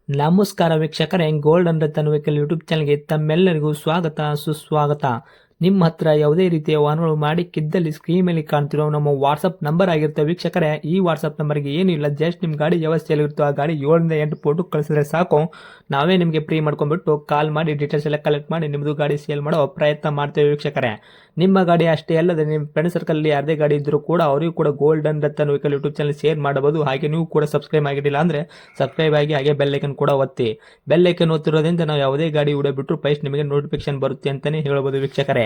ನಮಸ್ಕಾರ ವೀಕ್ಷಕರೇ, golden Ratan vehicle YouTube ಚಾನಲ್ಗೆ ತಮ್ಮೆಲ್ಲರಿಗೂ ಸ್ವಾಗತ ಸುಸ್ವಾಗತ. ನಿಮ್ಮ ಹತ್ರ ಯಾವುದೇ ರೀತಿಯ ವಾಹನಗಳು ಮಾಡಿಕ್ಕಿದ್ದಲ್ಲಿ ಸ್ಕ್ರೀನ್ ಮೇಲೆ ಕಾಣ್ತಿರೋ ನಮ್ಮ ವಾಟ್ಸಪ್ ನಂಬರ್ ಆಗಿರುತ್ತೆ ವೀಕ್ಷಕರೇ. ಈ ವಾಟ್ಸಪ್ ನಂಬರ್ಗೆ ಏನಿಲ್ಲ, ಜಸ್ಟ್ ನಿಮ್ಮ ಗಾಡಿ ವ್ಯವಸ್ಥೆಯಲ್ಲಿರುತ್ತೋ ಆ ಗಾಡಿ 7 ರಿಂದ 8 ಫೋಟೋ ಕಳಿಸಿದ್ರೆ ಸಾಕು, ನಾವೇ ನಿಮಗೆ ಫ್ರೀ ಮಾಡ್ಕೊಂಡ್ಬಿಟ್ಟು ಕಾಲ್ ಮಾಡಿ ಡೀಟೇಲ್ಸ್ ಎಲ್ಲ ಕಲೆಕ್ಟ್ ಮಾಡಿ ನಿಮ್ಮದು ಗಾಡಿ ಸೇಲ್ ಮಾಡೋ ಪ್ರಯತ್ನ ಮಾಡ್ತೇವೆ ವೀಕ್ಷಕರೇ. ನಿಮ್ಮ ಗಾಡಿ ಅಷ್ಟೇ ಅಲ್ಲದೆ ನಿಮ್ಮ ಫ್ರೆಂಡ್ ಸರ್ಕಲ್ ಯಾರದೇ ಗಾಡಿ ಇದ್ದರೂ ಕೂಡ ಅವರಿಗೂ ಕೂಡ golden Ratan vehicle YouTube channel share ಮಾಡಬಹುದು. ಹಾಗೆ ನೀವು ಕೂಡ ಸಬ್ಸ್ಕ್ರೈಬ್ ಆಗಿರಲಿಲ್ಲ ಅಂದರೆ ಸಬ್ಸ್ಕ್ರೈಬ್ ಆಗಿ ಹಾಗೆ ಬೆಲ್ ಐಕನ್ ಕೂಡ ಒತ್ತಿ. ಬೆಲ್ ಐಕನ್ ಒತ್ತಿರೋದ್ರಿಂದ ನಾವು ಯಾವುದೇ ಗಾಡಿ ವಿಡಿಯೋ ಬಿಟ್ಟರು ಫಸ್ಟ್ ನಿಮಗೆ ನೋಟಿಫಿಕೇಶನ್ ಬರುತ್ತೆ ಅಂತಾನೆ ಹೇಳ್ಬೋದು ವೀಕ್ಷಕರೇ.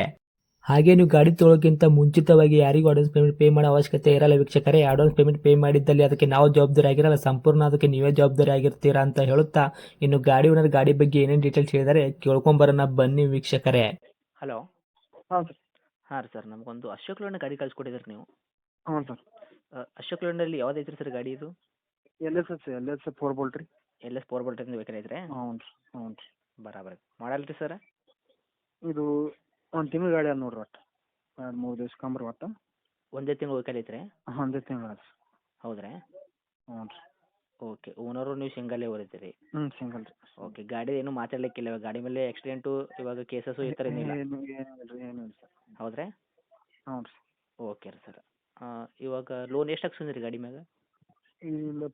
ಹಾಗೆ ನೀವು ಗಾಡಿ ತೊಳೋಕ್ಕಿಂತ ಮುಂಚಿತವಾಗಿ ಯಾರಿಗೂ ಅಡ್ವಾನ್ಸ್ ಪೇಮೆಂಟ್ ಪೇ ಮಾಡೋ ಅವಶ್ಯಕತೆ ಇರಲ್ಲ ವೀಕ್ಷಕರೇ. ಅಡ್ವಾನ್ಸ್ ಪೇಮೆಂಟ್ ಪೇ ಮಾಡಿದ್ದಲ್ಲಿ ಅದಕ್ಕೆ ನಾವು ಜವಾಬ್ದಾರಿ ಆಗಿರಲ್ಲ, ಸಂಪೂರ್ಣ ಅದಕ್ಕೆ ನೀವೇ ಜವಾಬ್ದಾರಿ ಆಗಿರ್ತೀರಾ ಅಂತ ಹೇಳುತ್ತಾ, ಇನ್ನು ಗಾಡಿ ಓನರ್ ಗಾಡಿ ಬಗ್ಗೆ ಏನೇನು ಡೀಟೇಲ್ಸ್ ಹೇಳಿದರೆ ಕೇಳ್ಕೊಂಬರೋಣ ಬನ್ನಿ ವೀಕ್ಷಕರೇ. ಹಲೋ. ಹಾಂ ಸರ್. ಹಾಂ ರೀ ಸರ್, ನಮಗೊಂದು ಅಶೋಕ್ ಲೇಲ್ಯಾಂಡ್ ಗಾಡಿ ಕಳಿಸ್ಕೊಟ್ಟಿದ್ರಿ ನೀವು. ಹ್ಞೂ ಸರ್. ಅಶೋಕ್ ಲೇಲ್ಯಾಂಡಲ್ಲಿ ಯಾವ್ದು ಐತ್ರಿ ಸರ್ ಗಾಡಿ ಇದು? ಎಲ್ ಎಸ್ 4 ಬೋಲ್ಟ್ ರೀ. LS 4 ಬೋಲ್ಟಿಂದ ವೆಹಿಕಲ್ ಐತ್ರಿ? ಹ್ಞೂ ರೀ. ಹ್ಞೂ ರೀ. ಬರಾಬರಿ. ಮಾಡಲ್ ರೀ ಸರ್? ಇದು ಒಂದು ತಿಂಗಳ ಗಾಡಿ ಅದ ನೋಡ್ರಿ. ಒಟ್ಟು 2-3 ದಿವ್ಸ ಕಂಬ್ರಿ ಒಟ್ಟು. ಒಂದೇ ತಿಂಗಳು ವೆಹಿಕಲ್ ಐತ್ರಿ? ಒಂದೇ ತಿಂಗಳ ಅದ. ಹೌದ್ರಾ? ಹ್ಞೂ ರೀ. ಓಕೆ. ಓನರು ನೀವು ಸಿಂಗಲ್ಲೇ ಓದಿದ್ದೀರಿ? ಸಿಂಗಲ್ ರೀ. ಓಕೆ. ಗಾಡಿ ಏನು ಮಾತಾಡ್ಲಿಕ್ಕಿಲ್ಲ, ಇವಾಗ ಗಾಡಿ ಮೇಲೆ ಆಕ್ಸಿಡೆಂಟು ಇವಾಗ ಕೇಸಸ್ಸು ಈ ಥರ ಏನಿಲ್ಲ? ಏನಿಲ್ಲ ಸರ್. ಹೌದ್ರಾ? ಹ್ಞೂ ರೀ. ಓಕೆ ರೀ ಸರ್. ಇವಾಗ ಲೋನ್ ಎಷ್ಟು ಹಾಕ್ಸಿದ್ರಿ ಗಾಡಿ ಮ್ಯಾಗ? ಇಲ್ಲ,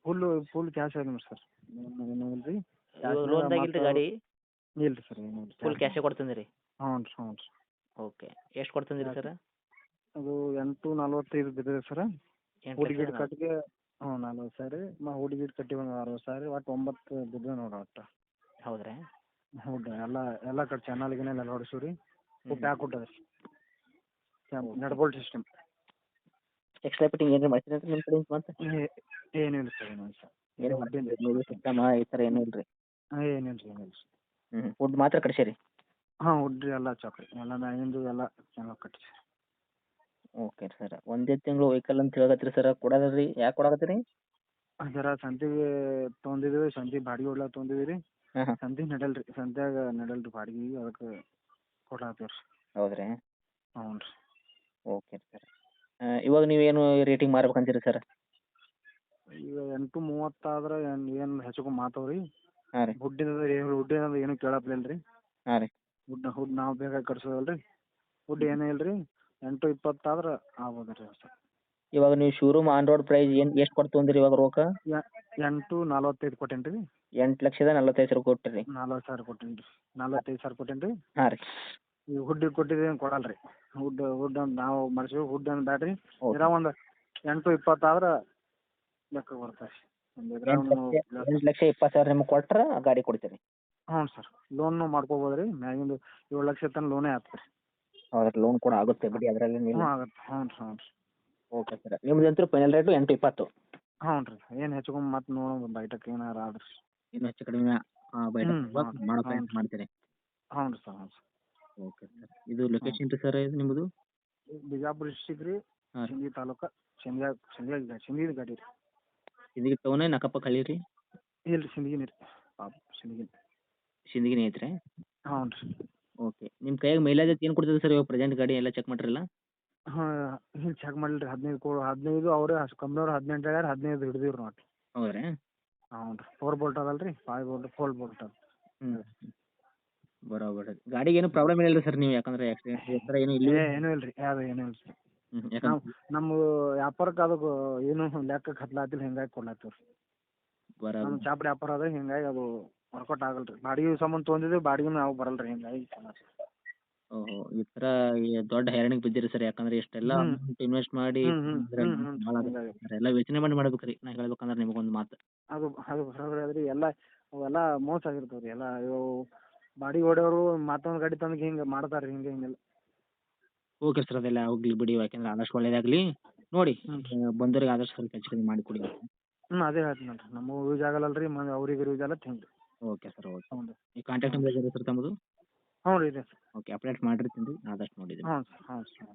ಫುಲ್ ಕ್ಯಾಶ್ ಆಗಿದೆ ನೋಡಿ ಸರ್. ಏನಿಲ್ಲ ರೀ. ಲೋನ್ದಾಗಿಲ್ರಿ ಗಾಡಿ? ಇಲ್ಲ ರೀ ಸರ್, ಏನಿಲ್ಲ. ಫುಲ್ ಕ್ಯಾಶೇ ಕೊಡ್ತೀನಿ ರೀ? ಹ್ಞೂ ರೀ. ಹ್ಞೂ ರೀ. ಓಕೆ. ಎಷ್ಟು ಕೊಡ್ತೀನಿ ಸರ್? ಅದು 8.45 ಬಿದ್ದಿದೆ ಸರ್. ಹುಡುಗಿಡ್ 8,40,000? ಕಟ್ಟಿಗೆ 40,000 ಹುಡುಗಿಡ್ ಕಟ್ಟಿ ಒಂದು 60,000, ಒಟ್ಟು 9 ಬಿದ್ದಿದೆ ನೋಡ್ರಿ ಒಟ್ಟು. ಹೌದ್ರಾ? ಹೌದು. ಎಲ್ಲ ಕಡೆ ಚಾನಲ್ ಗಿನಲ್ ಎಲ್ಲ ಹೊಡ್ಸು ರೀ. ಪ್ಯಾಕ್ ಕೊಟ್ಟದ ರೀ. ನಡ್ಬೋಲ್ಟ್ ಸಿಸ್ಟಮ್. ಎಕ್ಸ್ಟ್ರಾ ಫಿಟ್ಟಿಂಗ್ ಏನಾರ ಮಾಡ್ತೀರಾ ನಿಮ್ಮ ಕಡೆ ಮತ್ತೆ? ಏನಿಲ್ಲ ಸರ್, ಏನಿಲ್ಲ ಸರ್. ಏನು ಸಿಸ್ಟಮ್ ಈ ಥರ ಏನೂ ಇಲ್ಲ ರೀ? ಏನಿಲ್ಲ ರೀ, ಏನಿಲ್ಲ ಸರ್. ಫುಡ್ ಮಾತ್ರ ಕಳಿಸಿರಿ? ಹಾಂ, ಹುಡ್ರಿ ಎಲ್ಲ ಚಾಕ್ರಿ ಎಲ್ಲ ಮ್ಯಾಗಿಂದು ಎಲ್ಲ ಚೆನ್ನಾಗಿ ಕಟ್ಟಿ. Okay sir. ಒಂದೇ ತಿಂಗಳು ವೆಹಿಕಲ್ ಅಂತ ಹೇಳಕತ್ತೀರಿ ಸರ್, ಕೊಡೋದಲ್ಲ ರೀ? ಯಾಕೆ ಕೊಡಕತ್ತೀರಿ? ಜರ ಸಂತಿಗೆ ತೊಗೊಂಡಿದ್ದೀವಿ, ಸಂತಿಗೆ ಬಾಡಿಗೆ ಹೊಡ್ಲಾಕ ತೊಗೊಂಡಿವಿ ರೀ. ಹಾಂ ಹಾಂ. ಸಂತಿಗೆ ನಡಲ್ರಿ, ಸಂತ್ಯಾಗ ನಡಲ್ರಿ ಬಾಡಿಗೆ, ಅದಕ್ಕೆ ಕೊಡಾತೀವಿ ರೀ. ಹೌದ್ರಾ? ಹ್ಞೂ ರೀ. Okay sir. ಇವಾಗ ನೀವೇನು ರೇಟಿಂಗ್ ಮಾರ್ಬೇಕಂತೀರಿ ಸರ್? ಈಗ 8.30 ಆದ್ರೆ ಏನು ಹೆಚ್ಚು ಮಾತಾವ್ ರೀ. ಹಾಂ ರೀ. ಹುಡ್ಡಿನದ ಏನು ಕೇಳಪ್ಲಿಲ್ಲ ರೀ. ಹಾಂ ರೀ. ಹುಡ್ ನಾವು ಬೇಕಾಗಿ ಕಟ್ಸೋದಲ್ಲ ರೀ. ಹುಡ್ ಏನೂ ಇಲ್ಲ ರೀ. 8.20 ಆದ್ರೆ ಆಗ್ಬೋದು ರೀ ಸರ್. ಇವಾಗ ನೀವು ಶೋರೂಮ್ ಆನ್ ರೋಡ್ ಪ್ರೈಸ್ ಎಷ್ಟು ಕೊಟ್ಟು ತೊಗೊಂದಿರಿ ಇವಾಗ ರೊಕ್ಕ? 8.45 ಕೊಟ್ಟೇನಿ ರೀ. 8,45,000 ಕೊಟ್ಟಿರಿ? 40,000 ಕೊಟ್ಟೇನಿ ರೀ. 45,000 ಕೊಟ್ಟೇನಿ ರೀ. ಹಾಂ ರೀ. ಈ ಹುಡ್ಡಿಗೆ ಕೊಟ್ಟಿದ್ದೇನು ಕೊಡಲ್ಲ ರೀ. ಹುಡ್ ನಾವು ಮಾಡಿಸಿವಿ. ಹುಡ್ ಏನು ಬ್ಯಾಡ್ರಿ. ಇರೋ ಒಂದು 8.20 ಆದ್ರೆ ಲೆಕ್ಕ ಬರ್ತಾರೆ ರೀ. 8,20,000 ನಿಮ್ಗೆ ಕೊಟ್ರೆ ಗಾಡಿ ಕೊಡ್ತೀರಿ? ಹ್ಞೂ ಸರ್. ಲೋನು ಮಾಡ್ಕೋಬೋದು ರೀ. ಮ್ಯಾಗಿಂದು 7 ಲಕ್ಷ ತನಕ ಲೋನೇ ಆಗ್ತದೆ ರೀ. ಹೌದ್ರಿ, ಲೋನ್ ಕೂಡ ಆಗುತ್ತೆ ಬಿಡಿ, ಅದರಲ್ಲಿ ಹ್ಞೂ ಆಗುತ್ತೆ. ಹ್ಞೂ ರೀ. ಹ್ಞೂ ರೀ. Okay sir. ನಿಮ್ದು ಅಂತೂ ಫೈನಲ್ ರೇಟು 8,20? ಹ್ಞೂ ರೀ. ಏನು ಹೆಚ್ಚುಕಮ್ಮಿ ಮತ್ತೆ ನೋಡೋಣ, ಬೈಟಕ್ಕೆ ಏನಾರು ಆದ್ರೆ ರೀ. ಇನ್ನು ಹೆಚ್ಚು ಕಡಿಮೆ ಬೈಟ್ ಮಾಡೋ ಪ್ರಯತ್ನ ಹ್ಞೂ ಮಾಡ್ತೀರಿ? ಹ್ಞೂ ರೀ ಸರ್. ಹ್ಞೂ ಸರ್. Okay sir. ಇದು ಲೊಕೇಶನ್ ರೀ ಸರ್ ಇದು ನಿಮ್ಮದು? ಬಿಜಾಪುರ ಡಿಸ್ಟಿಕ್ ರೀ. ಹಾಂ ರೀ. ಸಿಂದಗಿ ತಾಲೂಕು. ಸಿಂದಗಿ ಗಾಡಿ ರೀ. ಸಿಂದಗಿ ಟೌನೇ ಅಕ್ಕಪಕ್ಕ ಹಳ್ಳಿ ರೀ? ಇಲ್ಲ ರೀ, ಸಿಂದಗಿನೇ ರೀ. ಸಿಂದಗಿನೇ ಐತ್ರಿ? ಹ್ಞೂ ರೀ. ಓಕೆ. ನಿಮ್ಮ ಕೈಯಾಗ ಮೈಲೇಜ್ ಏನು ಕೊಡ್ತದೆ ಸರ್ ಇವಾಗ ಪ್ರೆಸೆಂಟ್ ಗಾಡಿ ಎಲ್ಲ ಚೆಕ್ ಮಾಡಿರಲ್ಲ? ಹಾಂ, ಇಲ್ಲ ಚೆಕ್ ಮಾಡಿಲ್ಲ ರೀ. 15 ಅವರೇ ಕಂಪ್ನಿಯವ್ರು 18 ಹೇಳ್ಯಾರ, 15 ಹಿಡಿದೀವಿ ನೋಡಿ. ಹೌದ್ರಾ? ಹ್ಞೂ ರೀ. 4 ಬೋಲ್ಟ್ ಅದಲ್ಲ ರೀ, 5 ಬೋಲ್ಟ್ 4 ಬೋಲ್ಟ್ ಅದ. ಹ್ಞೂ. ಬರೋಬರ. ಗಾಡಿಗೆ ಏನು ಪ್ರಾಬ್ಲಮ್ ಇಲ್ಲ ಸರ್, ನೀವು ಯಾಕಂದ್ರೆ ಆಕ್ಸಿಡೆಂಟ್ ಈ ಥರ ಏನೂ ಇಲ್ಲ? ಏನೂ ಇಲ್ಲ ರೀ, ಯಾವುದು ಏನೂ ಇಲ್ಲ ಸರ್. ಯಾಕಂದ್ರೆ ನಮ್ಮ ವ್ಯಾಪಾರಕ್ಕೆ ಅದಕ್ಕೆ ಏನು ಲೆಕ್ಕಕ್ಕೆ ಹತ್ಲಾತಿಲ್ಲ, ಹಿಂಗಾಗಿ ಕೊಡ್ಲಾತೀವಿ ರೀ. ಬರೋಬರ. ನಮ್ಮ ಚಾಪಡಿ ವ್ಯಾಪಾರ ಅದ, ಹಿಂಗಾಗಿ ಅದು ವರ್ಕೌಟ್ ಆಗಲ್ಲ ರೀ. ಬಾಡಿಗೆ ಸಂಬಂಧ ತೊಗೊಂಡಿದ್ದೀವಿ, ಬಾಡಿಗೆನೂ ಯಾವ ಬರಲ್ಲ ರೀ, ಹಿಂಗಾಗಿ ಓಹೋ, ಈ ಥರ ದೊಡ್ಡ ಹೈರಾಣಿಗೆ ಬಿದ್ದೀರಿ ಸರ್. ಯಾಕಂದ್ರೆ ಇಷ್ಟೆಲ್ಲ ಅಮೌಂಟ್ ಇನ್ವೆಸ್ಟ್ ಮಾಡಿ ಭಾಳ ಆಗುತ್ತೆ. ಎಲ್ಲ ಯೋಚನೆ ಮಾಡಿ ಮಾಡ್ಬೇಕು ರೀ. ನಾ ಹೇಳ್ಬೇಕಂದ್ರೆ ನಿಮಗೊಂದು ಮಾತು. ಅದು ಬರೋಬ್ಬರಿ ಅದ ರೀ. ಅವೆಲ್ಲ ಮೋಸ ಆಗಿರ್ತಾವೆ ರೀ. ಎಲ್ಲ ಇವು ಬಾಡಿಗೆ ಹೊಡೆಯೋರು ಮತ್ತೊಂದು ಗಾಡಿ ತಂದು ಹಿಂಗೆ ಮಾಡ್ತಾರೆ ರೀ, ಹಿಂಗೆಲ್ಲ. ಓಕೆ ಸರ್, ಅದೆಲ್ಲ ಹೋಗ್ಲಿ ಬಿಡಿ. ಯಾಕೆಂದ್ರೆ ಆದಷ್ಟು ಒಳ್ಳೇದಾಗಲಿ ನೋಡಿ. ಬಂದವ್ರಿಗೆ ಆದಷ್ಟು ಸ್ವಲ್ಪ ಹೆಚ್ಚು ಕಡಿಮೆ ಮಾಡಿ ಕೊಡಿ. ಅದೇ ಹೇಳ್ತೀನಿ ನೋಡಿರಿ. ನಮಗೂ ಯೂಸ್ ಆಗಲ್ಲ ರೀ, ಅವ್ರಿಗೆ ಯೂಸ್ ಆಗಲ್ಲ ಹಿಂಗೆ. Okay sir. ಓಕೆ. ಹ್ಞೂ ರೀ. ಈ ಕಾಂಟ್ಯಾಕ್ಟ್ ನಂಬರ್ ಇದೆ ಸರ್ ತಮ್ಮದು? ಹ್ಞೂ ರೀ ಇದೆ ಸರ್. ಓಕೆ, ಅಪ್ಡೇಟ್ ಮಾಡಿರ್ತೀನಿ ರೀ, ಆದಷ್ಟು ನೋಡಿದ್ದೀನಿ. ಹ್ಞೂ ಸರ್. ಹ್ಞೂ ಸರ್.